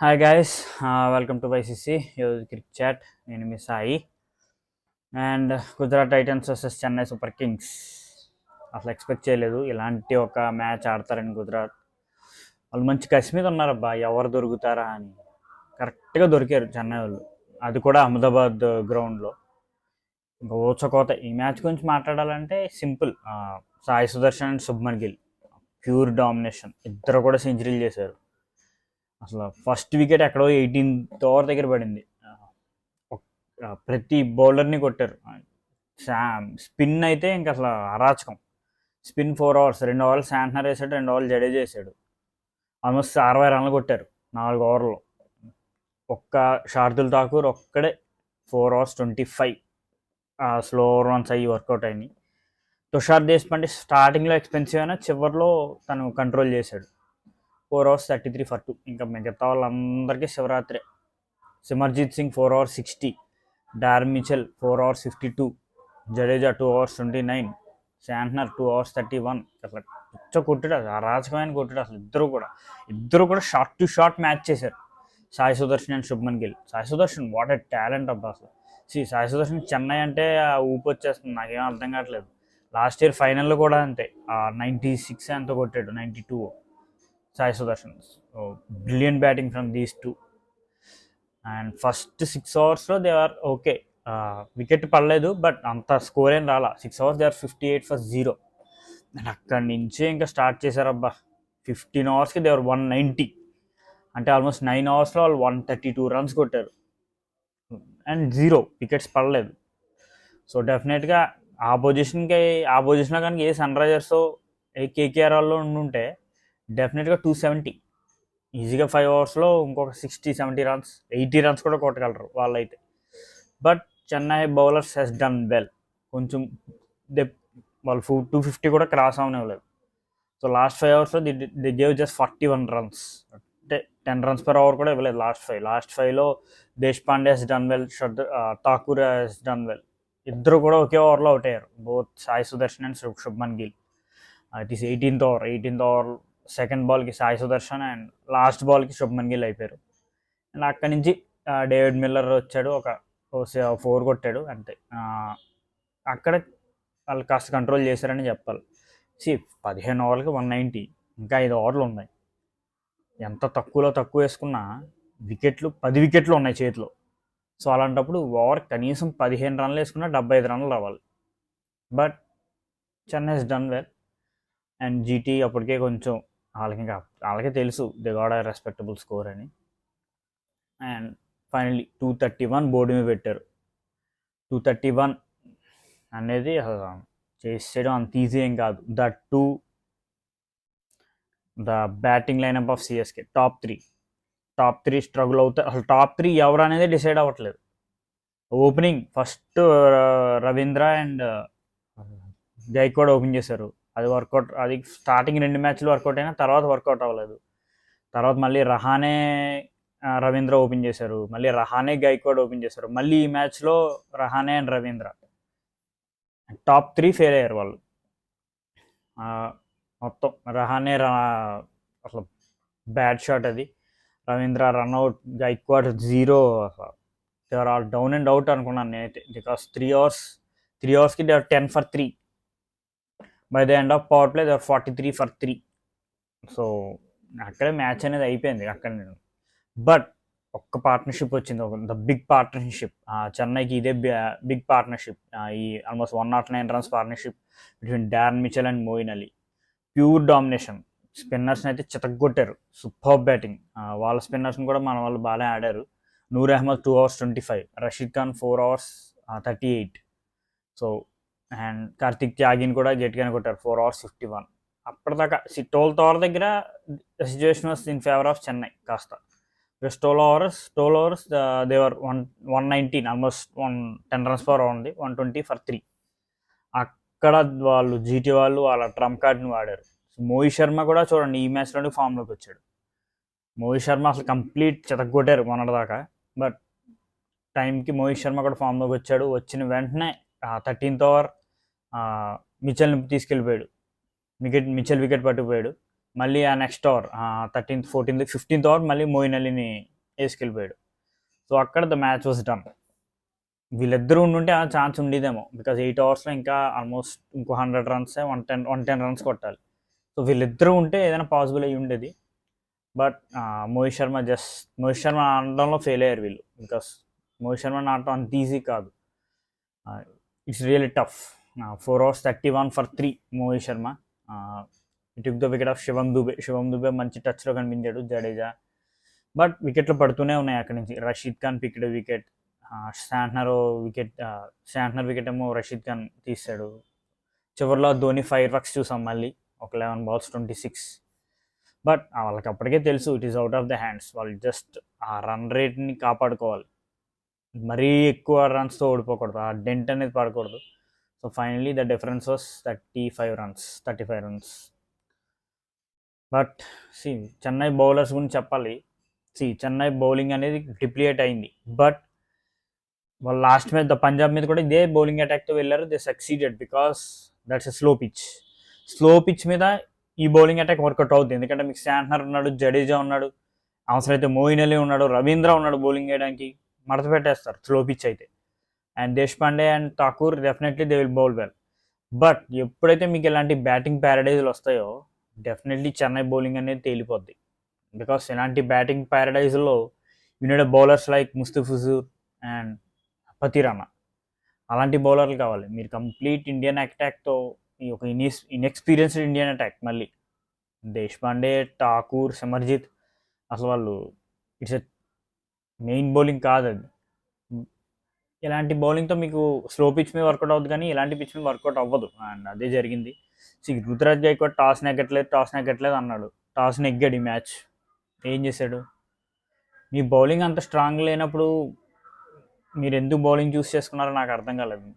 Hi guys, welcome to YCC cricket chat. నేను మీ Sai. And Gujarat Titans versus Chennai Super Kings. అసలు expect చేయలేదు ఇలాంటి ఒక మ్యాచ్ ఆడతారని. గుజరాత్ వాళ్ళు మంచి కసి మీద ఉన్నారబ్బా, ఎవరు దొరుకుతారా అని. కరెక్ట్గా దొరికారు చెన్నై వాళ్ళు, అది కూడా అహ్మదాబాద్ గ్రౌండ్లో. ఇంకా ఊచకోత. ఈ మ్యాచ్ గురించి మాట్లాడాలంటే simple. Sai Sudharsan and Shubman Gill pure domination. ఇద్దరు కూడా సెంచరీలు చేశారు. అసలు ఫస్ట్ వికెట్ ఎక్కడో 18th ఓవర్ దగ్గర పడింది. ప్రతి బౌలర్ని కొట్టారు. స్పిన్ అయితే ఇంకా అసలు అరాచకం. స్పిన్ 4 overs, 2 overs శాంట్నర్ వేసాడు, 2 overs జడేజా వేసాడు. ఆల్మోస్ట్ 60 రన్లు కొట్టారు 4 ఓవర్లో. ఒక్క షార్దుల్ ఠాకూర్ ఒక్కడే 4 overs 25 స్లో రన్స్ అయ్యి వర్కౌట్ అయినాయి. తుషార్ దేశ్పాండే స్టార్టింగ్లో ఎక్స్పెన్సివ్ అయినా చివరిలో తను కంట్రోల్ చేశాడు. 4 overs 33 for 2. ఇంకా మిగతా వాళ్ళందరికీ Shivaratri. Simarjeet Singh 4 overs 60, Darren Mitchell 4 overs 52, Jadeja 2 overs 29, Santner 2 overs 31. అసలు పిచ్చ కొట్టుడు, అసలు అరాచకమైన కొట్టుడు. అసలు ఇద్దరు కూడా షార్ట్ టు షార్ట్ మ్యాచ్ చేశారు, Sai Sudharsan and Shubman Gill. Sai Sudarshan what a talent అబ్బా అసలు. సాయి సుదర్శన్ చెన్నై అంటే ఊపు వచ్చేస్తుంది, నాకేం అర్థం కావట్లేదు. లాస్ట్ ఇయర్ ఫైనల్లో కూడా అంతే, 96 ఎంతో కొట్టాడు, 92 Sai Sudharsan. Brilliant batting from these two. And first 6 ఓవర్స్లో దే ఆర్ ఓకే. వికెట్ పడలేదు, బట్ అంత స్కోర్ ఏం రాలా. 6 overs they are 58 for 0. And అక్కడి నుంచే ఇంకా స్టార్ట్ చేశారబ్బా. 15 oversకి దే ఆర్ 190. అంటే ఆల్మోస్ట్ 9 oversలో వాళ్ళు 132 runs కొట్టారు అండ్ 0 వికెట్స్ పడలేదు. సో డెఫినెట్గా ఆ పొజిషన్లో కనుక ఏ సన్ రైజర్స్ ఏ కేకేఆర్ వాళ్ళు ఉండుంటే డెఫినెట్గా 270 ఈజీగా 5 ఓవర్స్లో ఇంకొక 60-70 runs, 80 runs కూడా కొట్టగలరు వాళ్ళైతే. But Chennai bowlers has done well. కొంచెం వాళ్ళు 250 కూడా క్రాస్ అవనివ్వలేదు. సో లాస్ట్ 5 ఓవర్స్లో ది గేవ్ జస్ట్ 41 runs. అంటే 10 runs per over కూడా ఇవ్వలేదు లాస్ట్ 5లో. Deshpande he's done well, Thakur he's done well. ఇద్దరు కూడా ఒకే ఓవర్లో అవుట్ అయ్యారు, both Sai Sudharsan and Shubman Gill. It is 18th over second బాల్కి సాయి సుదర్శన్ అండ్ లాస్ట్ బాల్కి శుభ్మన్ గిల్ అయిపోయారు. అండ్ అక్కడి నుంచి డేవిడ్ మిల్లర్ వచ్చాడు, ఒక 4 కొట్టాడు అంతే. అక్కడ వాళ్ళు కాస్త కంట్రోల్ చేశారని చెప్పాలి. 15 ఓవర్లకి 190, ఇంకా 5 ఓవర్లు ఉన్నాయి. ఎంత తక్కువ వేసుకున్నా 10 వికెట్లు ఉన్నాయి చేతిలో. సో అలాంటప్పుడు ఓవర్ కనీసం 15 runs వేసుకున్నా 75 runs రావాలి. But Chennai has done well. And GT అప్పటికే కొంచెం వాళ్ళకే తెలుసు they got a respectable score అని. అండ్ ఫైనల్లీ 231 బోర్డు మీద పెట్టారు. 231 అనేది చేసేయడం అంత ఈజీ ఏం కాదు. That to the batting lineup of CSK. Top three struggle అవుతారు. అసలు టాప్ 3 ఎవరు అనేది డిసైడ్ అవ్వట్లేదు. Opening first Ravindra and Gaikwad open చేశారు. అది వర్కౌట్, అది స్టార్టింగ్ 2 మ్యాచ్లు వర్కౌట్ అయినా తర్వాత వర్కౌట్ అవ్వలేదు. తర్వాత మళ్ళీ రహానే రవీంద్ర ఓపెన్ చేశారు, మళ్ళీ రహానే గైక్వాడ్ ఓపెన్ చేశారు. మళ్ళీ ఈ మ్యాచ్లో Rahane and Ravindra. Top 3 fail అయ్యారు వాళ్ళు మొత్తం. రహానే అసలు బ్యాడ్ షాట్ అది. Ravindra run out, Gaikwad 0. They are all down and out అనుకున్నాను నేనైతే. బికాస్ 3 ఓవర్స్కి they are 10 for 3. By the end of power play they are 43 for 3. So అక్కడే మ్యాచ్ అనేది అయిపోయింది అక్కడ. బట్ ఒక్క పార్ట్నర్షిప్ వచ్చింది, ద బిగ్ పార్ట్నర్షిప్. చెన్నైకి ఇదే బిగ్ పార్ట్నర్షిప్. ఈ almost 109 runs partnership between Darren Mitchell and Moeen Ali. Pure domination. స్పిన్నర్స్ని అయితే చితగ్గొట్టారు, సూపర్ బ్యాటింగ్. వాళ్ళ స్పిన్నర్స్ని కూడా మన వాళ్ళు బాగానే ఆడారు. Noor Ahmad 2 overs 25, Rashid Khan 4 overs 38. So and Kartik త్యాగిని కూడా గట్టిగానే కొట్టారు, 4 overs 51. అప్పటిదాకా 12th over దగ్గర situation was in favour of Chennai కాస్త. 12 overs దేవర్ 119, ఆల్మోస్ట్ 10 runs per over ఉంది, 120 for 3. అక్కడ వాళ్ళు జీటీ వాళ్ళు వాళ్ళ ట్రంప్ కార్డ్ని వాడారు. మోహిత్ శర్మ కూడా చూడండి ఈ మ్యాచ్లోనే ఫామ్లోకి వచ్చాడు. మోహిత్ శర్మ అసలు కంప్లీట్ చెతగొట్టారు మొన్నటిదాకా. బట్ టైంకి మోహిత్ శర్మ కూడా ఫామ్లోకి వచ్చాడు. వచ్చిన వెంటనే 13th over మిచెల్ని తీసుకెళ్ళిపోయాడు. మిచెల్ వికెట్ పట్టుకుపోయాడు. మళ్ళీ ఆ next over 13th, 14th, 15th over మళ్ళీ మోయిన్ అలీని వేసుకెళ్ళిపోయాడు. సో అక్కడ ద మ్యాచ్ వాజ్ డన్. వీళ్ళిద్దరూ ఉండుంటే ఆ ఛాన్స్ ఉండేదేమో, బికాజ్ 8 ఓవర్స్లో ఇంకా ఆల్మోస్ట్ ఇంకో 100 రన్స్ 110 రన్స్ కొట్టాలి. సో వీళ్ళిద్దరూ ఉంటే ఏదైనా పాసిబుల్ అయ్యి ఉండేది. బట్ మోహిత్ శర్మ ఆడడంలో ఫెయిల్ అయ్యారు వీళ్ళు, బికాస్ మోహిత్ శర్మ ఆడటం అంత ఈజీ కాదు. It's really tough. 4 overs 31 for 3 Mohit Sharma. Took the wicket of Shivam Dube మంచి టచ్లో కనిపించాడు. జడేజా బట్ వికెట్లు పడుతూనే ఉన్నాయి అక్కడి నుంచి. Rashid Khan picked wicket, Santner wicket ఏమో రషీద్ ఖాన్ తీసాడు. చివరిలో ధోని ఫైర్ వర్క్స్ చూసాం మళ్ళీ, ఒక 11 balls 26. బట్ వాళ్ళకి అప్పటికే తెలుసు it is out of the hands. వాళ్ళు జస్ట్ ఆ రన్ రేట్ని కాపాడుకోవాలి, మరీ ఎక్కువ రన్స్తో ఓడిపోకూడదు, ఆ డెంట్ అనేది పడకూడదు. So finally the difference was 35 runs. But Chennai bowlers గురించి చెప్పాలి. చెన్నై బౌలింగ్ అనేది డిప్లియేట్ అయింది. బట్ వాళ్ళు లాస్ట్ మ్యాచ్ ద పంజాబ్ మీద కూడా ఇదే బౌలింగ్ అటాక్తో వెళ్ళారు. They succeeded because that's a slow pitch మీద ఈ బౌలింగ్ అటాక్ వర్కౌట్ అవుతుంది. ఎందుకంటే మీకు శాంట్నర్ ఉన్నాడు, జడేజా ఉన్నాడు, అవసరమైతే మోయిన్ అలీ ఉన్నాడు, రవీంద్ర ఉన్నాడు బౌలింగ్ వేయడానికి. మడత పెట్టేస్తారు స్లో పిచ్ అయితే. And Deshpande and Thakur definitely they will bowl well. But ఎప్పుడైతే మీకు ఇలాంటి బ్యాటింగ్ ప్యారడైజ్లు వస్తాయో డెఫినెట్లీ చెన్నై బౌలింగ్ అనేది తేలిపోద్ది. బికాస్ ఇలాంటి బ్యాటింగ్ ప్యారడైజ్లో unit bowlers like Mustafizur and Pathirana, అలాంటి బౌలర్లు కావాలి. మీరు కంప్లీట్ ఇండియన్ అటాక్తో ఈ ఒక ఇన్ఎక్స్పీరియన్స్డ్ ఇండియన్ అటాక్ మళ్ళీ దేశపాండే, ఠాకూర్, సిమర్జిత్, అసలు వాళ్ళు ఇట్స్ ఎ మెయిన్ బౌలింగ్ కాదు అది. ఇలాంటి బౌలింగ్తో మీకు స్లో పిచ్ మీద వర్కౌట్ అవుతుంది, కానీ ఇలాంటి పిచ్ మీద వర్కౌట్ అవ్వదు. అండ్ అదే జరిగింది. రుతురాజ్ గైక్వాడ్ టాస్ నెగ్గట్లేదు అన్నాడు. టాస్ నెగ్గాడు ఈ మ్యాచ్. ఏం చేశాడు? మీ బౌలింగ్ అంత స్ట్రాంగ్ లేనప్పుడు మీరు ఎందుకు బౌలింగ్ చూస్ చేసుకున్నారో నాకు అర్థం కాలేదు.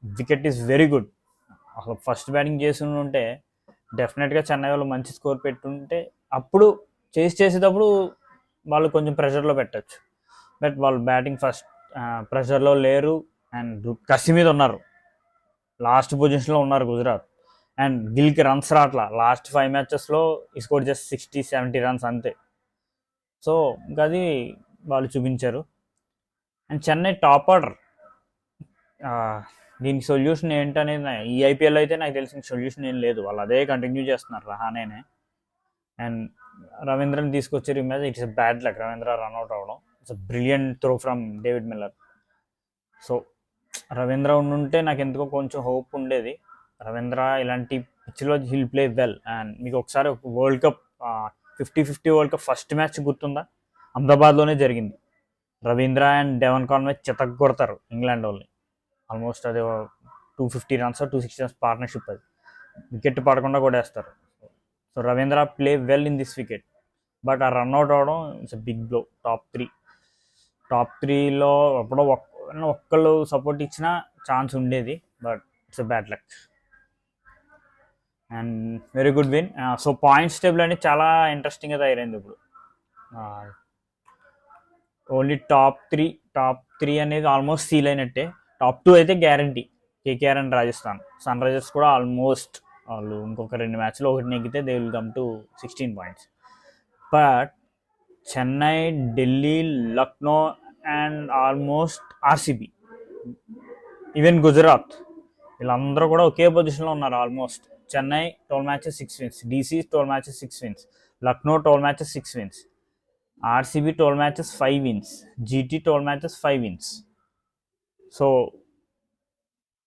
Wicket is very good. అసలు ఫస్ట్ బ్యాటింగ్ చేసి ఉంటే డెఫినెట్గా చెన్నై వాళ్ళు మంచి స్కోర్ పెట్టుంటే అప్పుడు చేసేటప్పుడు వాళ్ళు కొంచెం ప్రెషర్లో పెట్టచ్చు. బట్ వాళ్ళు బ్యాటింగ్ ఫస్ట్ ప్రెషర్లో లేరు అండ్ కసి మీద ఉన్నారు. లాస్ట్ పొజిషన్లో ఉన్నారు గుజరాత్. అండ్ గిల్కి రన్స్ రాట్లా. లాస్ట్ 5 matchesలో ఈ స్కోర్ జస్ట్ 60-70 runs అంతే. సో ఇంకా అది వాళ్ళు చూపించారు. అండ్ చెన్నై టాప్ ఆర్డర్, దీనికి సొల్యూషన్ ఏంటనేది ఈ ఐపీఎల్ అయితే నాకు తెలిసిన సొల్యూషన్ ఏం లేదు. వాళ్ళు అదే కంటిన్యూ చేస్తున్నారు రహానేనే. అండ్ రవీంద్రని తీసుకొచ్చారు ఈ match. It's a bad luck Ravindra run out అవ్వడం. It's a brilliant throw from David Miller. So Ravindra ఉండుంటే నాకు ఎందుకో కొంచెం హోప్ ఉండేది. రవీంద్ర ఇలాంటి పిచ్లో హిల్ ప్లే వెల్. అండ్ మీకు ఒకసారి world cup 50-50 world cup first match గుర్తుందా? అహ్మదాబాద్లోనే జరిగింది. రవీంద్ర అండ్ డెవన్ కాన్వే చితక్ కొడతారు ఇంగ్లాండ్ వాళ్ళని. ఆల్మోస్ట్ అది 250 runs 260 runs పార్ట్నర్షిప్. అది వికెట్ పడకుండా కొట్టేస్తారు. So Ravindra play well in this wicket. But ఆ రన్అట్ అవడం it's a big blow. Top త్రీలో ఎప్పుడో ఒక్కళ్ళు సపోర్ట్ ఇచ్చినా ఛాన్స్ ఉండేది. But it's a bad luck and very good win. So points table అనేది చాలా ఇంట్రెస్టింగ్గా తయారైంది ఇప్పుడు. ఓన్లీ టాప్ త్రీ అనేది ఆల్మోస్ట్ సీల్ అయినట్టే. టాప్ 2 అయితే guarantee. KKR and Rajasthan. Sunrisers కూడా ఆల్మోస్ట్ వాళ్ళు ఇంకొక 2 matchలో ఒకటి నెగ్గితే they will come to 16 points. But Chennai, Delhi, Lucknow and almost RCB, even Gujarat, వీళ్ళందరూ కూడా ఒకే పొజిషన్లో ఉన్నారు almost. Chennai 12 matches 6 wins, DC 12 matches 6 wins, Lucknow 12 matches 6 wins, RCB 12 matches 5 wins, GT 12 matches 5 wins. So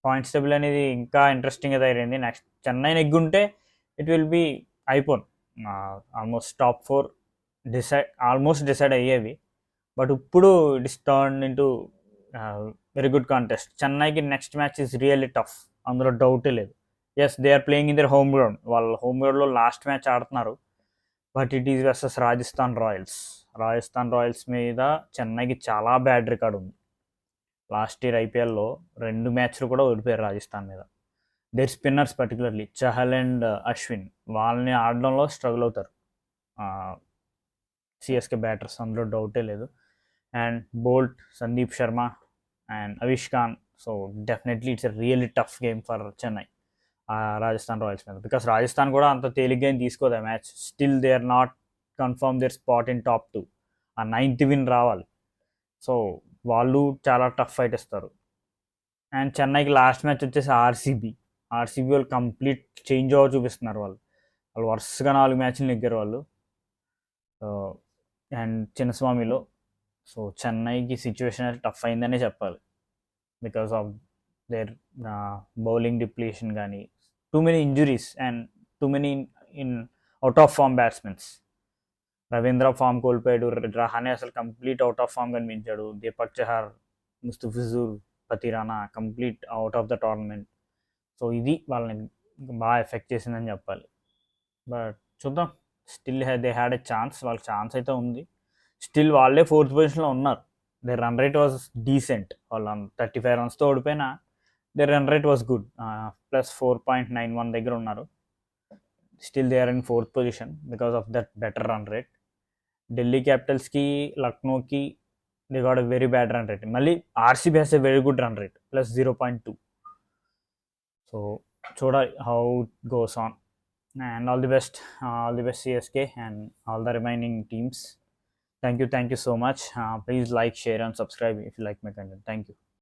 points table అనేది ఇంకా ఇంట్రెస్టింగ్గా తయారైంది. నెక్స్ట్ చెన్నై నెగ్గుంటే ఇట్ విల్ బి అయిపోను. ఆల్మోస్ట్ టాప్ 4 డిసైడ్ అయ్యేవి. బట్ ఇప్పుడు it is turn into very good contest. చెన్నైకి next match is really tough, అందులో డౌటే లేదు. Yes, they are playing in their home ground. వాళ్ళ హోమ్ గ్రౌండ్లో లాస్ట్ మ్యాచ్ ఆడుతున్నారు. But it is versus Rajasthan Royals మీద చెన్నైకి చాలా బ్యాడ్ రికార్డ్ ఉంది. లాస్ట్ ఇయర్ ఐపీఎల్లో 2 matches కూడా ఓడిపోయారు రాజస్థాన్ మీద. Their spinners particularly Chahal and Ashwin, వాళ్ళని ఆడడంలో స్ట్రగుల్ అవుతారు సిఎస్కే బ్యాటర్స్, అందులో డౌటే లేదు. And Boult, Sandeep Sharma and Avesh Khan. So definitely it's a really tough game for Chennai Rajasthan Royals మీద. బికాస్ రాజస్థాన్ కూడా అంత తేలిగ్గా తీసుకోదు ఆ match. Still they are not confirm there spot in top 2. ఆ 9th విన్ రావాలి. సో వాళ్ళు చాలా టఫ్ ఫైట్ ఇస్తారు. అండ్ చెన్నైకి లాస్ట్ మ్యాచ్ వచ్చేసి ఆర్సీబీ వాళ్ళు కంప్లీట్ చేంజ్ ఓవర్ చూపిస్తున్నారు. వాళ్ళు వరుసగా 4 మ్యాచ్లు నెగ్గారు వాళ్ళు. అండ్ చిన్నస్వామిలో. సో చెన్నైకి సిచ్యువేషన్ అయితే టఫ్ అయిందనే చెప్పాలి. Because of their bowling depletion కానీ, too many injuries and too many in out of form batsmen. Ravindra form కోల్పోయాడు, రహానే అసలు కంప్లీట్ అవుట్ ఆఫ్ ఫామ్ కనిపించాడు, Deepak Chahar, Mustafizur, Pathirana complete out of the tournament. So ఇది వాళ్ళని బాగా ఎఫెక్ట్ చేసిందని చెప్పాలి. బట్ చూద్దాం, still they had a chance, వాళ్ళకి ఛాన్స్ అయితే ఉంది. స్టిల్ వాళ్ళే 4th పొజిషన్లో ఉన్నారు. They run rate was decent. వాళ్ళు 35 రన్స్తో ఓడిపోయినా they run rate was good. +4.91 దగ్గర ఉన్నారు. Still they are in 4th position because of that better run rate. Delhi క్యాపిటల్స్కి, లక్నోకి they got a very bad run rate. మళ్ళీ RCB has a very good run rate +0.2. So చూడాలి how it goes on. And all the best CSK and all the remaining teams. Thank you so much. Please like, share and subscribe if you like my content. Thank you.